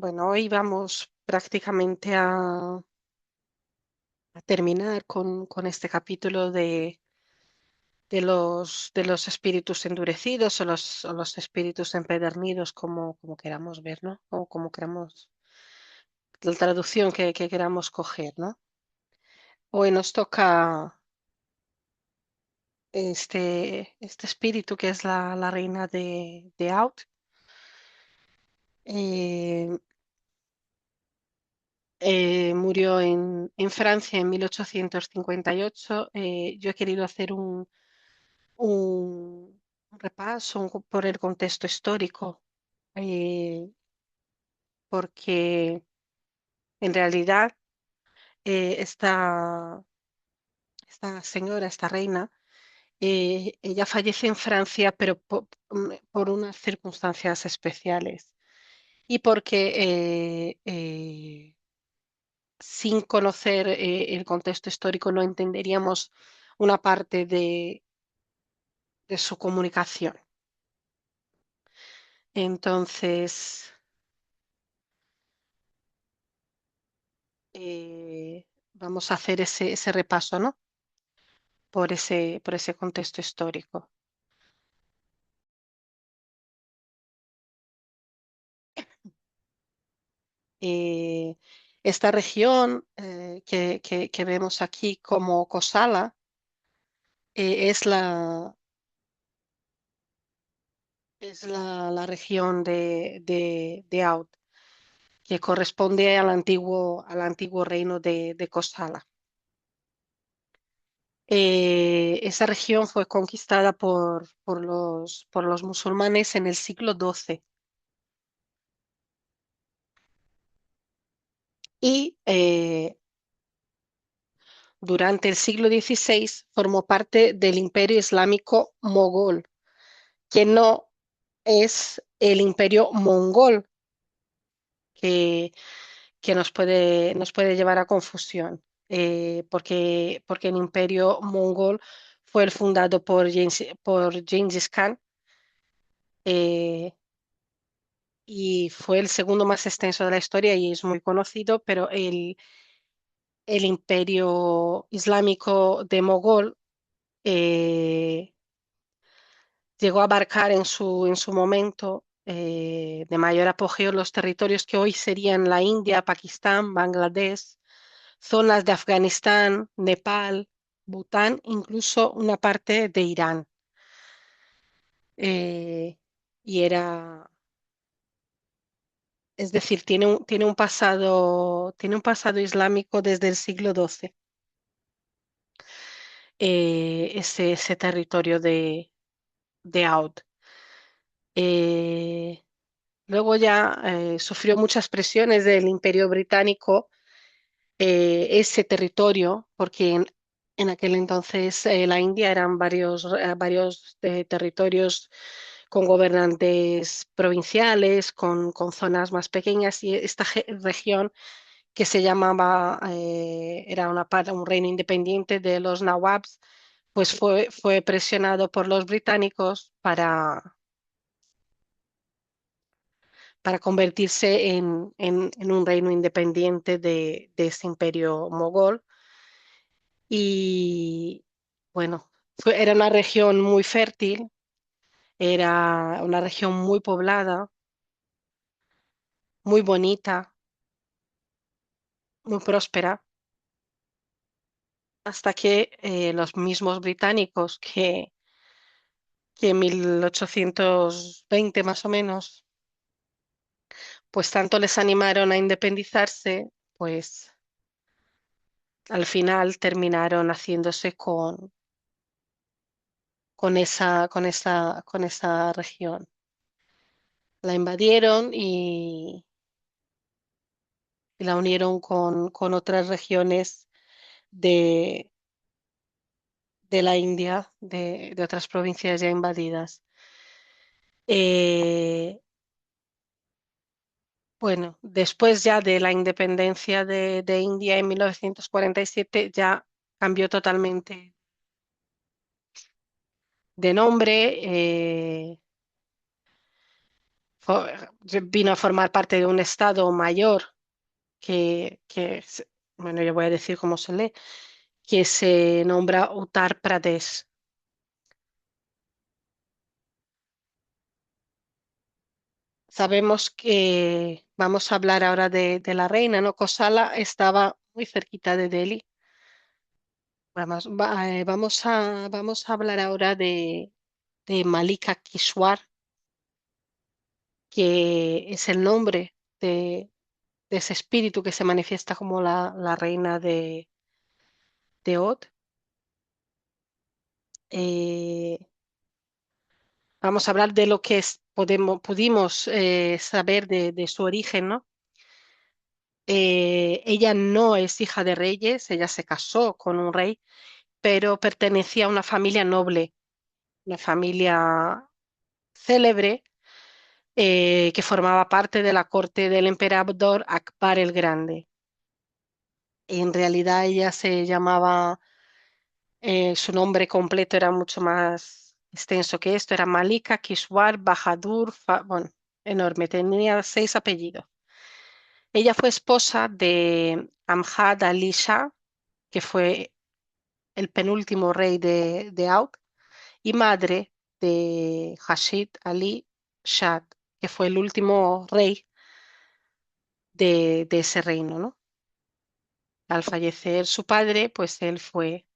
Bueno, hoy vamos prácticamente a terminar con este capítulo de los espíritus endurecidos o los espíritus empedernidos, como queramos ver, ¿no? O como queramos, la traducción que queramos coger, ¿no? Hoy nos toca este espíritu que es la reina de Out. Eh, Murió en Francia en 1858. Yo he querido hacer un repaso por el contexto histórico, eh, porque en realidad esta señora, esta reina, ella fallece en Francia, pero por unas circunstancias especiales y porque sin conocer el contexto histórico no entenderíamos una parte de su comunicación. Entonces, vamos a hacer ese repaso, ¿no? Por ese contexto histórico. Eh, Esta región que vemos aquí como Kosala es la región de Oud, que corresponde al antiguo reino de Kosala. Esa región fue conquistada por los musulmanes en el siglo XII y durante el siglo XVI formó parte del Imperio Islámico Mogol, que no es el Imperio Mongol, que, que nos puede llevar a confusión, porque el Imperio Mongol fue el fundado por Gengis Khan, eh, y fue el segundo más extenso de la historia y es muy conocido, pero el Imperio Islámico de Mogol eh, llegó a abarcar en su momento de mayor apogeo los territorios que hoy serían la India, Pakistán, Bangladesh, zonas de Afganistán, Nepal, Bután, incluso una parte de Irán. Eh, y es decir, tiene un pasado islámico desde el siglo XII, ese territorio de Oud. Eh, Luego ya sufrió muchas presiones del Imperio Británico, ese territorio, porque en aquel entonces la India eran varios territorios con gobernantes provinciales, con zonas más pequeñas, y esta región que se llamaba, era un reino independiente de los Nawabs, pues fue presionado por los británicos para convertirse en un reino independiente de ese imperio mogol. Y bueno, era una región muy fértil, era una región muy poblada, muy bonita, muy próspera, hasta que los mismos británicos que en 1820 más o menos, pues tanto les animaron a independizarse, pues al final terminaron haciéndose con esa región. La invadieron y la unieron con otras regiones de, de la India, de otras provincias ya invadidas. Eh, bueno, después ya de la independencia de India en 1947 ya cambió totalmente de nombre, vino a formar parte de un estado mayor bueno, yo voy a decir cómo se lee, que se nombra Uttar Pradesh. Sabemos que vamos a hablar ahora de la reina, ¿no? Kosala estaba muy cerquita de Delhi. Vamos a hablar ahora de Malika Kishwar, que es el nombre de ese espíritu que se manifiesta como la reina de Od. Eh, Vamos a hablar de lo que pudimos saber de su origen, ¿no? Ella no es hija de reyes, ella se casó con un rey, pero pertenecía a una familia noble, una familia célebre que formaba parte de la corte del emperador Akbar el Grande. En realidad ella se llamaba, su nombre completo era mucho más extenso que esto, era Malika Kishwar Bahadur, bueno, enorme, tenía 6 apellidos. Ella fue esposa de Amjad Ali Shah, que fue el penúltimo rey de Oudh, y madre de Rashid Ali Shah, que fue el último rey de ese reino, ¿no? Al fallecer su padre, pues él fue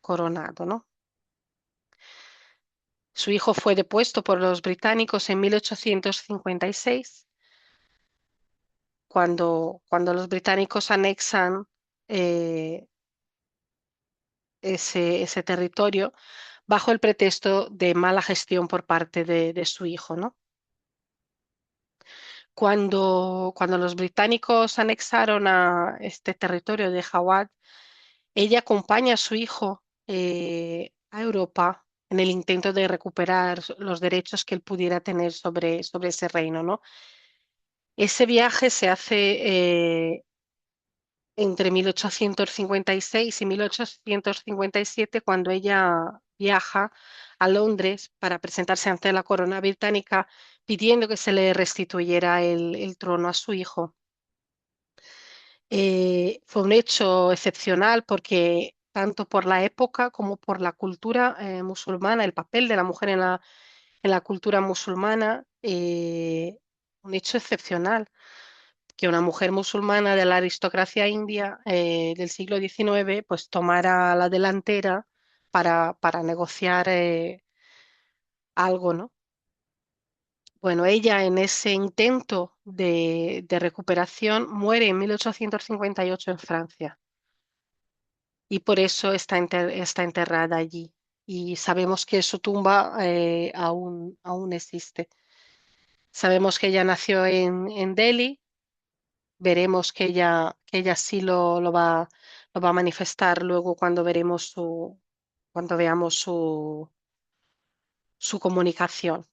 coronado, ¿no? Su hijo fue depuesto por los británicos en 1856, cuando los británicos anexan eh, ese territorio bajo el pretexto de mala gestión por parte de su hijo, ¿no? Cuando los británicos anexaron a este territorio de Jawad, ella acompaña a su hijo a Europa en el intento de recuperar los derechos que él pudiera tener sobre ese reino, ¿no? Ese viaje se hace entre 1856 y 1857, cuando ella viaja a Londres para presentarse ante la corona británica pidiendo que se le restituyera el trono a su hijo. Fue un hecho excepcional porque tanto por la época como por la cultura musulmana, el papel de la mujer en la cultura musulmana, un hecho excepcional, que una mujer musulmana de la aristocracia india del siglo XIX pues tomara la delantera para negociar algo, ¿no? Bueno, ella en ese intento de recuperación muere en 1858 en Francia y por eso está enterrada allí. Y sabemos que su tumba aún existe. Sabemos que ella nació en Delhi. Veremos que ella sí lo va a manifestar luego cuando veamos su comunicación.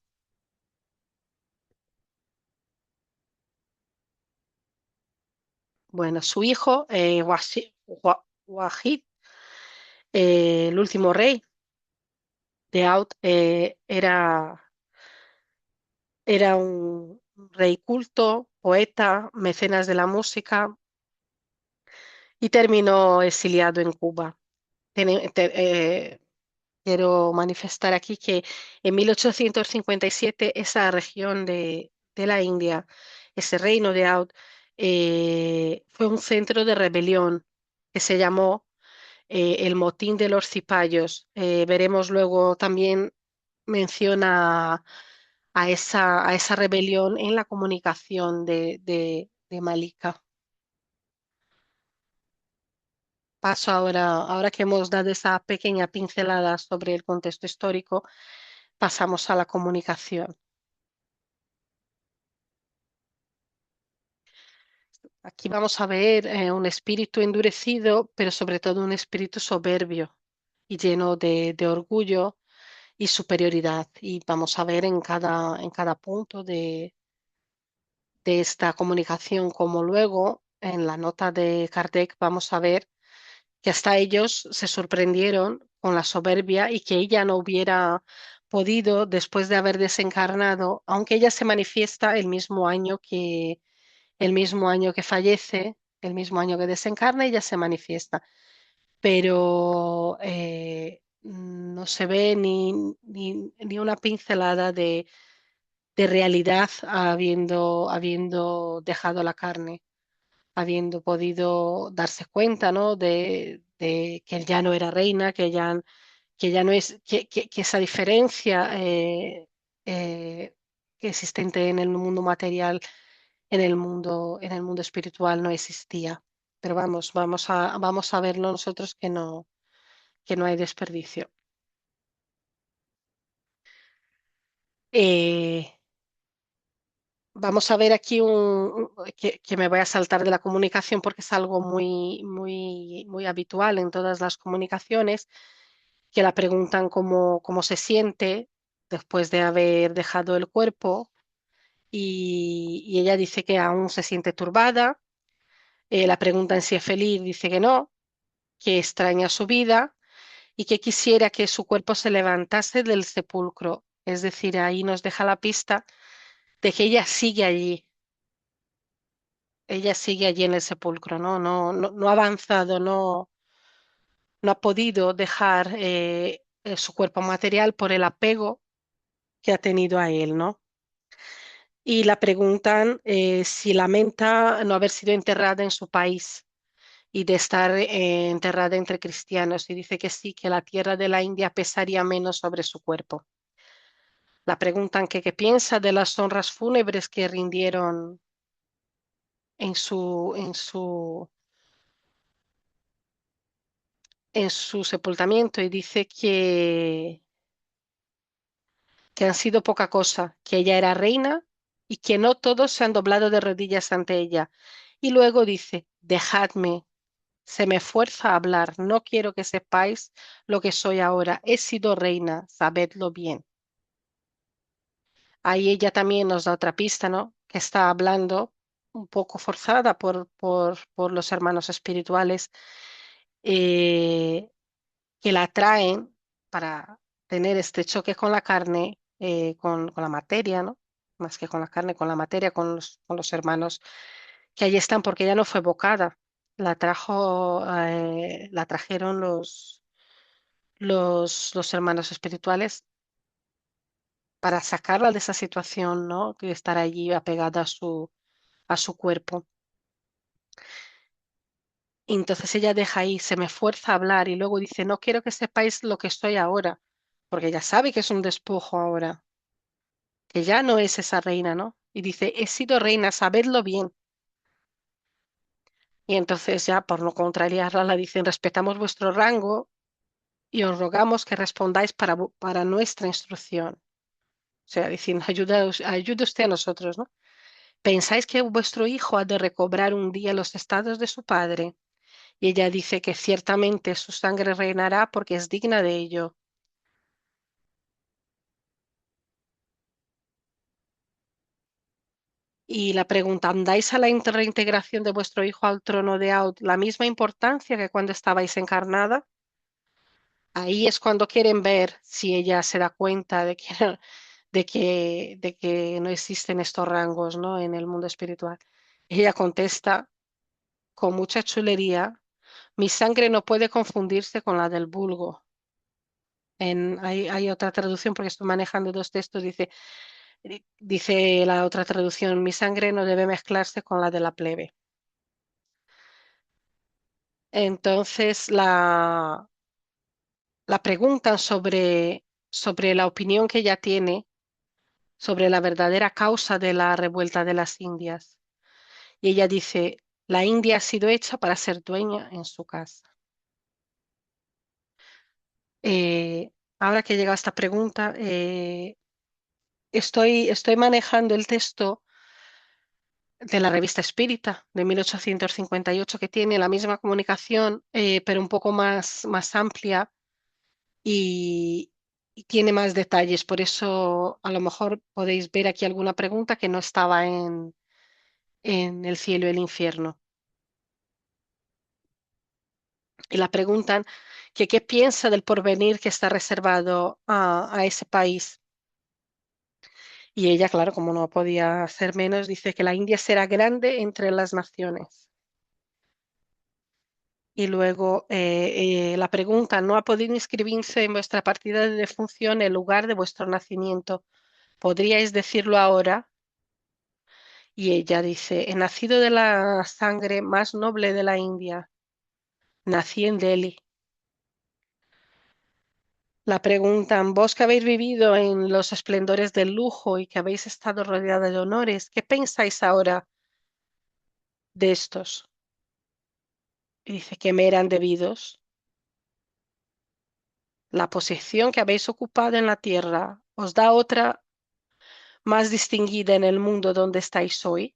Bueno, su hijo, Wajid, el último rey de Oudh, era un rey culto, poeta, mecenas de la música y terminó exiliado en Cuba. Tene- te- eh, Quiero manifestar aquí que en 1857 esa región de la India, ese reino de Oudh, fue un centro de rebelión que se llamó el Motín de los Cipayos. Veremos luego también menciona a esa rebelión en la comunicación de Malika. Paso ahora que hemos dado esa pequeña pincelada sobre el contexto histórico, pasamos a la comunicación. Aquí vamos a ver un espíritu endurecido, pero sobre todo un espíritu soberbio y lleno de orgullo y superioridad. Y vamos a ver en cada punto de esta comunicación, como luego en la nota de Kardec vamos a ver que hasta ellos se sorprendieron con la soberbia y que ella no hubiera podido, después de haber desencarnado, aunque ella se manifiesta el mismo año que fallece, el mismo año que desencarna, ella se manifiesta, pero no se ve ni una pincelada de realidad habiendo dejado la carne, habiendo podido darse cuenta, ¿no? de que él ya no era reina, que ya no es, que esa diferencia que existente en el mundo material, en el mundo espiritual no existía. Pero vamos a verlo nosotros que no hay desperdicio. Eh, Vamos a ver aquí que me voy a saltar de la comunicación porque es algo muy habitual en todas las comunicaciones, que la preguntan cómo se siente después de haber dejado el cuerpo y ella dice que aún se siente turbada. La preguntan si es feliz, dice que no, que extraña su vida y que quisiera que su cuerpo se levantase del sepulcro. Es decir, ahí nos deja la pista de que ella sigue allí en el sepulcro, ¿no? No ha avanzado, no ha podido dejar su cuerpo material por el apego que ha tenido a él, ¿no? Y la preguntan si lamenta no haber sido enterrada en su país y de estar enterrada entre cristianos, y dice que sí, que la tierra de la India pesaría menos sobre su cuerpo. La preguntan que qué piensa de las honras fúnebres que rindieron en su sepultamiento y dice que han sido poca cosa, que ella era reina y que no todos se han doblado de rodillas ante ella. Y luego dice, dejadme, se me fuerza a hablar, no quiero que sepáis lo que soy ahora, he sido reina, sabedlo bien. Ahí ella también nos da otra pista, ¿no? Que está hablando un poco forzada por los hermanos espirituales que la atraen para tener este choque con la carne, con la materia, ¿no? Más que con la carne, con la materia, con los hermanos que allí están, porque ella no fue evocada. La trajeron los hermanos espirituales para sacarla de esa situación, ¿no? De estar allí apegada a su cuerpo. Y entonces ella deja ahí, se me fuerza a hablar y luego dice, no quiero que sepáis lo que estoy ahora, porque ella sabe que es un despojo ahora, que ya no es esa reina, ¿no? Y dice, he sido reina, sabedlo bien. Y entonces ya, por no contrariarla, la dicen, respetamos vuestro rango y os rogamos que respondáis para nuestra instrucción. O sea, diciendo, ayude usted a nosotros, ¿no? ¿Pensáis que vuestro hijo ha de recobrar un día los estados de su padre? Y ella dice que ciertamente su sangre reinará porque es digna de ello. Y la pregunta, ¿dais a la reintegración de vuestro hijo al trono de Aud la misma importancia que cuando estabais encarnada? Ahí es cuando quieren ver si ella se da cuenta de que, de que no existen estos rangos, ¿no? En el mundo espiritual. Ella contesta con mucha chulería, mi sangre no puede confundirse con la del vulgo. Hay otra traducción porque estoy manejando dos textos, dice la otra traducción, mi sangre no debe mezclarse con la de la plebe. Entonces la preguntan sobre la opinión que ella tiene sobre la verdadera causa de la revuelta de las Indias. Y ella dice, la India ha sido hecha para ser dueña en su casa. Eh, Ahora que llega esta pregunta, estoy manejando el texto de la revista Espírita de 1858 que tiene la misma comunicación, pero un poco más amplia y tiene más detalles. Por eso a lo mejor podéis ver aquí alguna pregunta que no estaba en el cielo y el infierno. Y la preguntan que qué piensa del porvenir que está reservado a ese país. Y ella, claro, como no podía ser menos, dice que la India será grande entre las naciones. Y luego la pregunta, ¿no ha podido inscribirse en vuestra partida de defunción el lugar de vuestro nacimiento? ¿Podríais decirlo ahora? Y ella dice, he nacido de la sangre más noble de la India. Nací en Delhi. La preguntan, vos que habéis vivido en los esplendores del lujo y que habéis estado rodeada de honores, ¿qué pensáis ahora de estos? Y dice que me eran debidos. La posición que habéis ocupado en la tierra os da otra más distinguida en el mundo donde estáis hoy.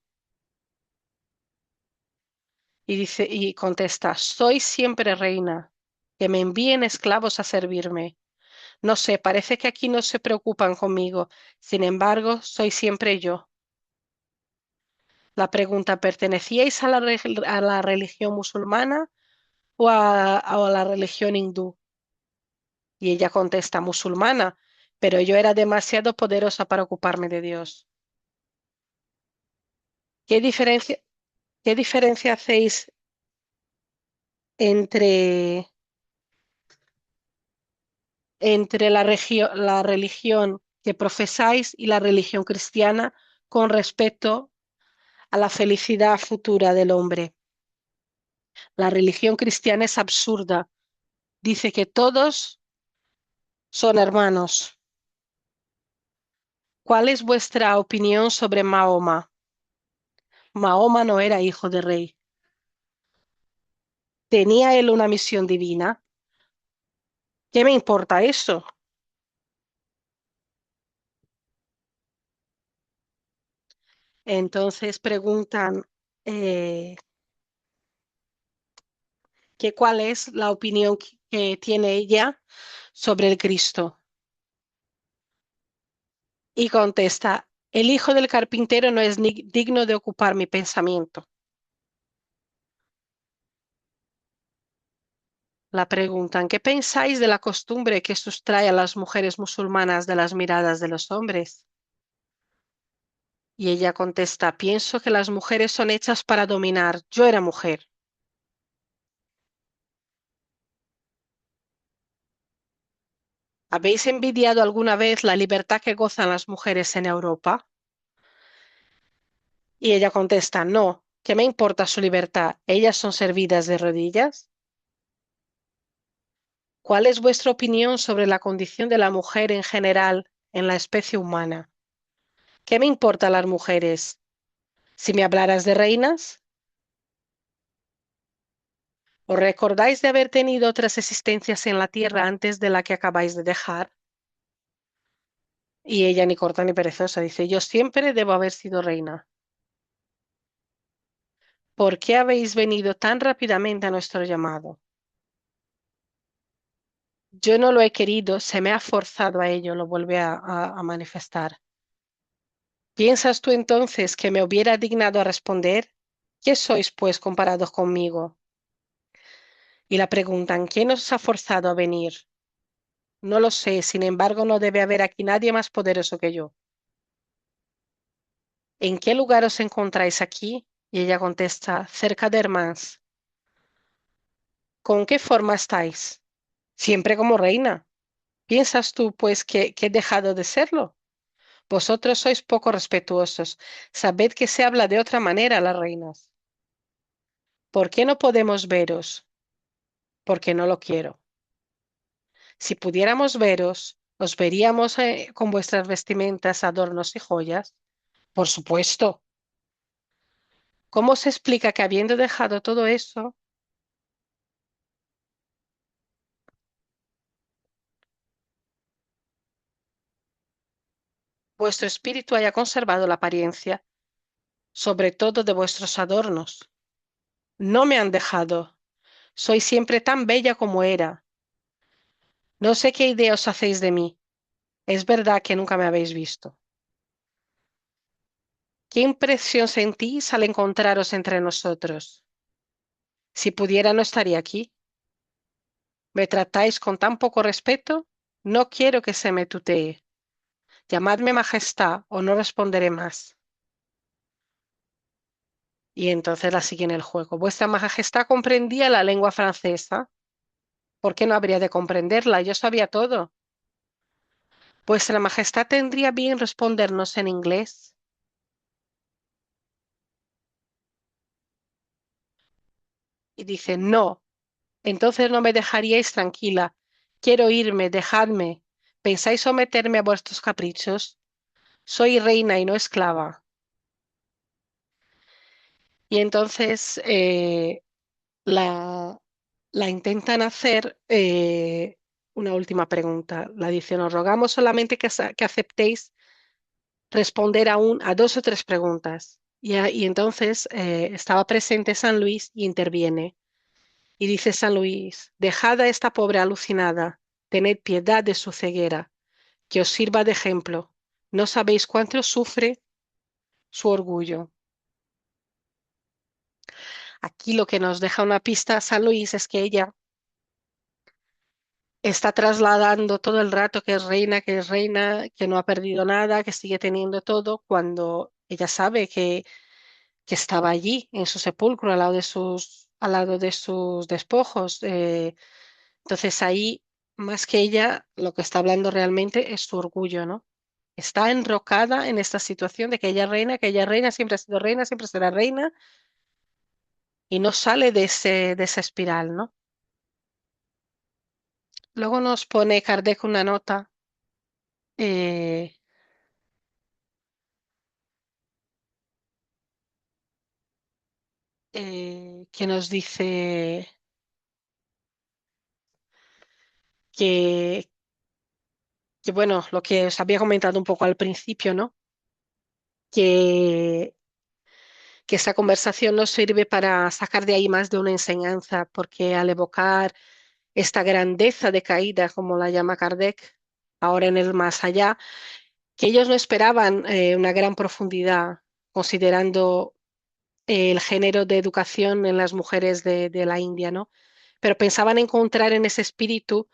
Y dice, y contesta, soy siempre reina, que me envíen esclavos a servirme. No sé, parece que aquí no se preocupan conmigo. Sin embargo, soy siempre yo. La pregunta, ¿pertenecíais a a la religión musulmana o a la religión hindú? Y ella contesta, musulmana, pero yo era demasiado poderosa para ocuparme de Dios. ¿Qué diferencia, qué diferencia hacéis entre, entre la religión que profesáis y la religión cristiana con respecto a la felicidad futura del hombre? La religión cristiana es absurda. Dice que todos son hermanos. ¿Cuál es vuestra opinión sobre Mahoma? Mahoma no era hijo de rey. ¿Tenía él una misión divina? ¿Qué me importa eso? Entonces preguntan eh, que cuál es la opinión que tiene ella sobre el Cristo. Y contesta, el hijo del carpintero no es digno de ocupar mi pensamiento. La preguntan, ¿qué pensáis de la costumbre que sustrae a las mujeres musulmanas de las miradas de los hombres? Y ella contesta, pienso que las mujeres son hechas para dominar. Yo era mujer. ¿Habéis envidiado alguna vez la libertad que gozan las mujeres en Europa? Y ella contesta, no, ¿qué me importa su libertad? Ellas son servidas de rodillas. ¿Cuál es vuestra opinión sobre la condición de la mujer en general en la especie humana? ¿Qué me importan las mujeres? Si me hablaras de reinas, ¿os recordáis de haber tenido otras existencias en la tierra antes de la que acabáis de dejar? Y ella ni corta ni perezosa dice, yo siempre debo haber sido reina. ¿Por qué habéis venido tan rápidamente a nuestro llamado? Yo no lo he querido, se me ha forzado a ello, lo vuelve a manifestar. ¿Piensas tú entonces que me hubiera dignado a responder? ¿Qué sois, pues, comparados conmigo? Y la preguntan, ¿quién os ha forzado a venir? No lo sé, sin embargo, no debe haber aquí nadie más poderoso que yo. ¿En qué lugar os encontráis aquí? Y ella contesta, cerca de Hermans. ¿Con qué forma estáis? Siempre como reina. ¿Piensas tú, pues, que he dejado de serlo? Vosotros sois poco respetuosos. Sabed que se habla de otra manera a las reinas. ¿Por qué no podemos veros? Porque no lo quiero. Si pudiéramos veros, os veríamos con vuestras vestimentas, adornos y joyas. Por supuesto. ¿Cómo se explica que habiendo dejado todo eso, vuestro espíritu haya conservado la apariencia, sobre todo de vuestros adornos? No me han dejado. Soy siempre tan bella como era. No sé qué idea os hacéis de mí. Es verdad que nunca me habéis visto. ¿Qué impresión sentís al encontraros entre nosotros? Si pudiera, no estaría aquí. ¿Me tratáis con tan poco respeto? No quiero que se me tutee. Llamadme majestad o no responderé más. Y entonces la sigue en el juego. Vuestra majestad comprendía la lengua francesa. ¿Por qué no habría de comprenderla? Yo sabía todo. Vuestra majestad tendría bien respondernos en inglés. Y dice, no, entonces no me dejaríais tranquila. Quiero irme, dejadme. ¿Pensáis someterme a vuestros caprichos? Soy reina y no esclava. Y entonces la, la intentan hacer una última pregunta. La dice, nos rogamos solamente que aceptéis responder aún a dos o tres preguntas. Y entonces estaba presente San Luis y interviene. Y dice San Luis, dejad a esta pobre alucinada, tened piedad de su ceguera, que os sirva de ejemplo. No sabéis cuánto sufre su orgullo. Aquí lo que nos deja una pista a San Luis es que ella está trasladando todo el rato que es reina, que no ha perdido nada, que sigue teniendo todo, cuando ella sabe que estaba allí en su sepulcro al lado de sus despojos. Entonces ahí, más que ella, lo que está hablando realmente es su orgullo, ¿no? Está enrocada en esta situación de que ella reina, siempre ha sido reina, siempre será reina, y no sale de esa espiral, ¿no? Luego nos pone Kardec una nota eh, que nos dice que, bueno, lo que os había comentado un poco al principio, ¿no? Que, que esta conversación nos sirve para sacar de ahí más de una enseñanza, porque al evocar esta grandeza de caída, como la llama Kardec, ahora en el más allá, que ellos no esperaban una gran profundidad, considerando el género de educación en las mujeres de la India, ¿no? Pero pensaban encontrar en ese espíritu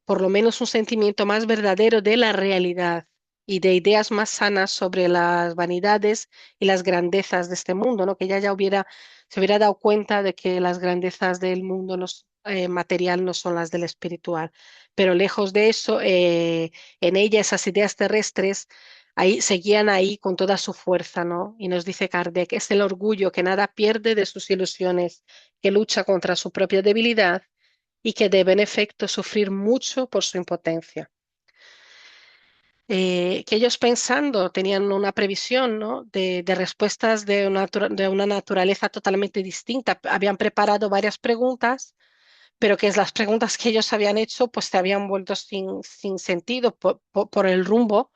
por lo menos un sentimiento más verdadero de la realidad y de ideas más sanas sobre las vanidades y las grandezas de este mundo, ¿no? Que ella ya se hubiera dado cuenta de que las grandezas del mundo material no son las del espiritual. Pero lejos de eso, en ella esas ideas terrestres ahí, seguían ahí con toda su fuerza, ¿no? Y nos dice Kardec, es el orgullo que nada pierde de sus ilusiones, que lucha contra su propia debilidad y que debe en efecto sufrir mucho por su impotencia. Que ellos pensando tenían una previsión, ¿no? de respuestas de una naturaleza totalmente distinta. Habían preparado varias preguntas, pero que las preguntas que ellos habían hecho pues se habían vuelto sin sentido por el rumbo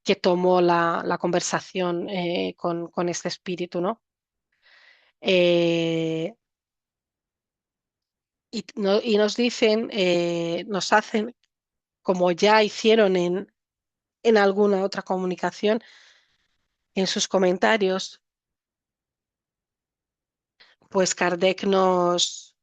que tomó la conversación con este espíritu, ¿no? Eh, y nos dicen, nos hacen, como ya hicieron en alguna otra comunicación, en sus comentarios, pues Kardec nos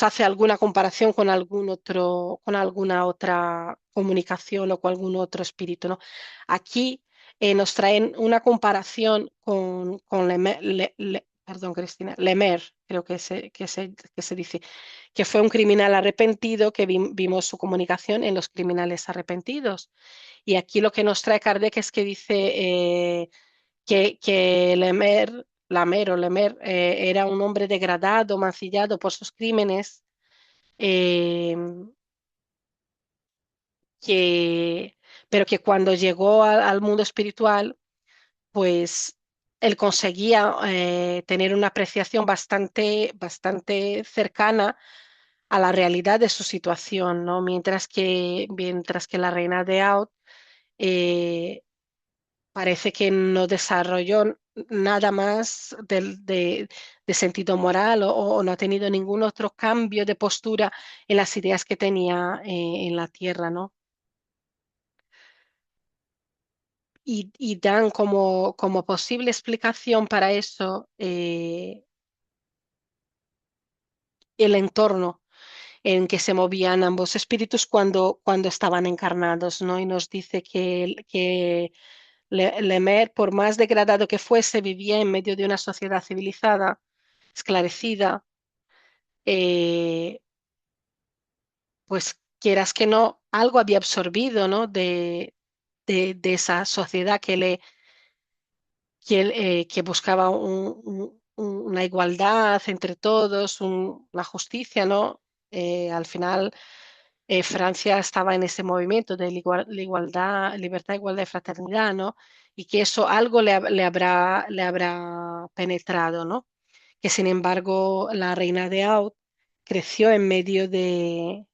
hace alguna comparación con con alguna otra comunicación o con algún otro espíritu, ¿no? Aquí nos traen una comparación con perdón, Cristina, Lemer, creo que se dice, que fue un criminal arrepentido que vimos su comunicación en los criminales arrepentidos. Y aquí lo que nos trae Kardec es que dice que Lemer era un hombre degradado, mancillado por sus crímenes, eh, que, pero que cuando llegó al mundo espiritual, pues él conseguía tener una apreciación bastante cercana a la realidad de su situación, ¿no? Mientras que la reina de Out parece que no desarrolló nada más de sentido moral o no ha tenido ningún otro cambio de postura en las ideas que tenía en la tierra, ¿no? Y dan como posible explicación para eso el entorno en que se movían ambos espíritus cuando estaban encarnados, ¿no? Y nos dice que Lemer, por más degradado que fuese, vivía en medio de una sociedad civilizada, esclarecida, eh, pues quieras que no, algo había absorbido, ¿no? De esa sociedad que buscaba una igualdad entre todos, una justicia, ¿no? Al final, Francia estaba en ese movimiento de la igualdad, libertad, igualdad y fraternidad, ¿no? Y que eso algo le habrá penetrado, ¿no? Que sin embargo la reina de Aud creció en medio de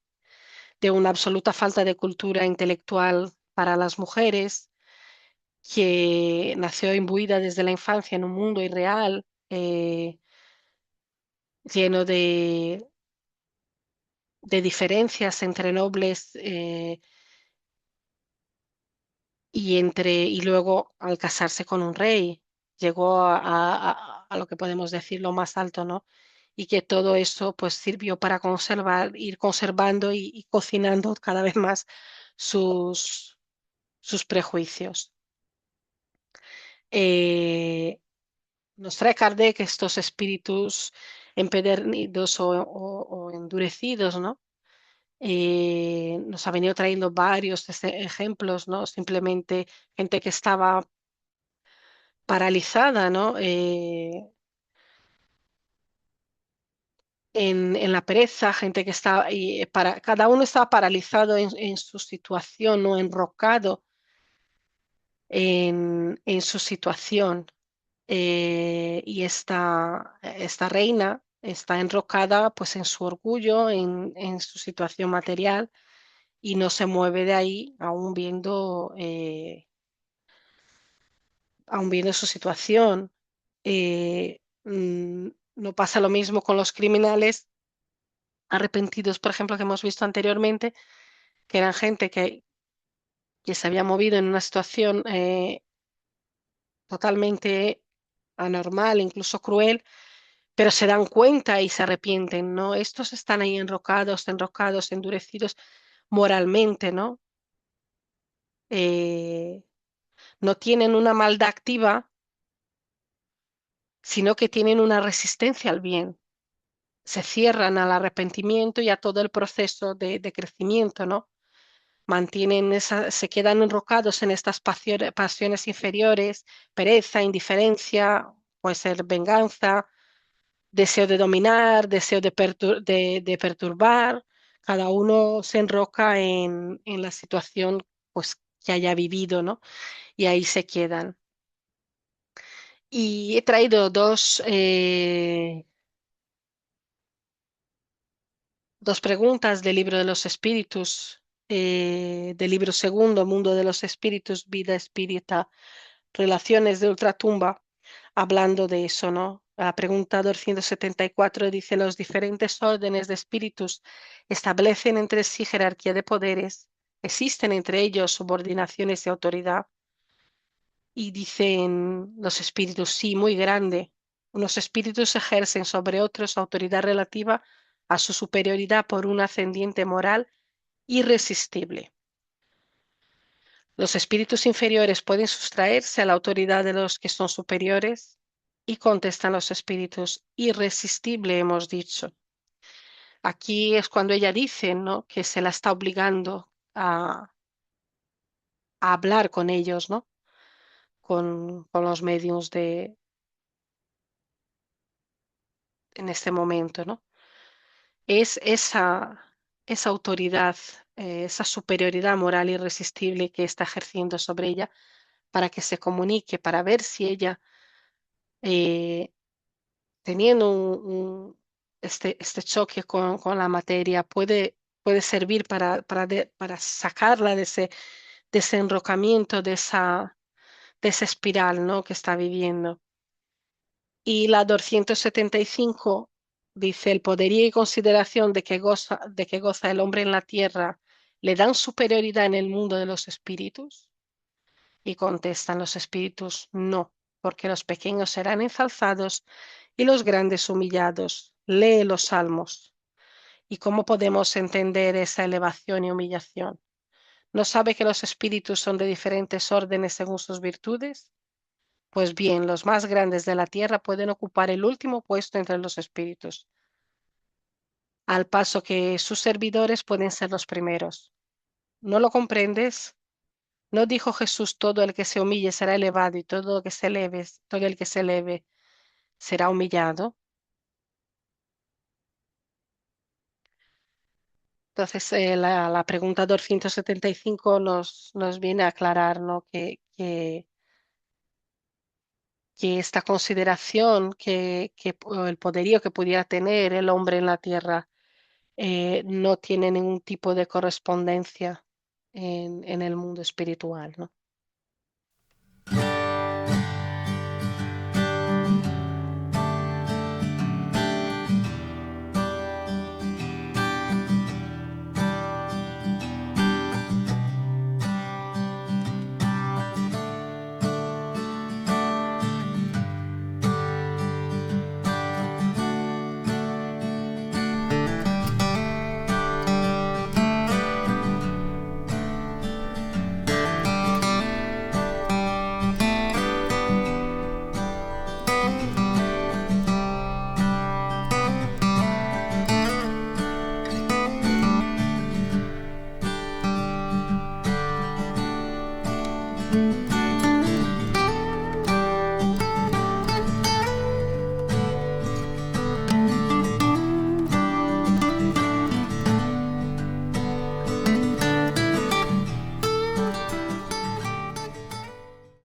una absoluta falta de cultura intelectual para las mujeres, que nació imbuida desde la infancia en un mundo irreal, lleno de diferencias entre nobles, y luego al casarse con un rey llegó a lo que podemos decir lo más alto, ¿no? Y que todo eso pues sirvió para ir conservando y cocinando cada vez más sus prejuicios. Eh, Nos trae Kardec estos espíritus empedernidos o endurecidos, ¿no? Nos ha venido trayendo varios ejemplos, ¿no? Simplemente gente que estaba paralizada, ¿no? En la pereza, gente que está, cada uno estaba paralizado en su situación, ¿no? Enrocado en su situación. Y esta reina está enrocada pues en su orgullo, en su situación material y no se mueve de ahí, aún viendo su situación. No pasa lo mismo con los criminales arrepentidos, por ejemplo, que hemos visto anteriormente, que eran gente que se había movido en una situación totalmente anormal, incluso cruel, pero se dan cuenta y se arrepienten, ¿no? Estos están ahí enrocados, endurecidos moralmente, ¿no? Eh, no tienen una maldad activa, sino que tienen una resistencia al bien. Se cierran al arrepentimiento y a todo el proceso de crecimiento, ¿no? Se quedan enrocados en estas pasiones inferiores, pereza, indiferencia, puede ser venganza, deseo de dominar, deseo de perturbar. Cada uno se enroca en la situación pues, que haya vivido, ¿no? Y ahí se quedan. Y he traído dos preguntas del libro de los espíritus, del libro segundo, Mundo de los Espíritus, Vida Espírita, Relaciones de Ultratumba, hablando de eso, ¿no? La pregunta 274 dice, los diferentes órdenes de espíritus establecen entre sí jerarquía de poderes, existen entre ellos subordinaciones y autoridad. Y dicen los espíritus, sí, muy grande. Unos espíritus ejercen sobre otros autoridad relativa a su superioridad por un ascendiente moral irresistible. Los espíritus inferiores pueden sustraerse a la autoridad de los que son superiores y contestan los espíritus irresistible, hemos dicho. Aquí es cuando ella dice, ¿no? Que se la está obligando a hablar con ellos, ¿no? Con los medios en este momento, ¿no? Es esa autoridad, esa superioridad moral irresistible que está ejerciendo sobre ella para que se comunique, para ver si ella, eh, teniendo este choque con la materia, puede servir para sacarla de ese enrocamiento, de esa espiral, ¿no? que está viviendo. Y la 275 dice, el poderío y consideración de que goza el hombre en la tierra le dan superioridad en el mundo de los espíritus. Y contestan los espíritus, no, porque los pequeños serán ensalzados y los grandes humillados. Lee los salmos. ¿Y cómo podemos entender esa elevación y humillación? ¿No sabe que los espíritus son de diferentes órdenes según sus virtudes? Pues bien, los más grandes de la tierra pueden ocupar el último puesto entre los espíritus, al paso que sus servidores pueden ser los primeros. ¿No lo comprendes? ¿No dijo Jesús, todo el que se humille será elevado y todo el que se eleve, todo el que se eleve será humillado? Entonces, la pregunta 275 nos viene a aclarar, ¿no? Que esta consideración, o el poderío que pudiera tener el hombre en la tierra no tiene ningún tipo de correspondencia en el mundo espiritual, ¿no?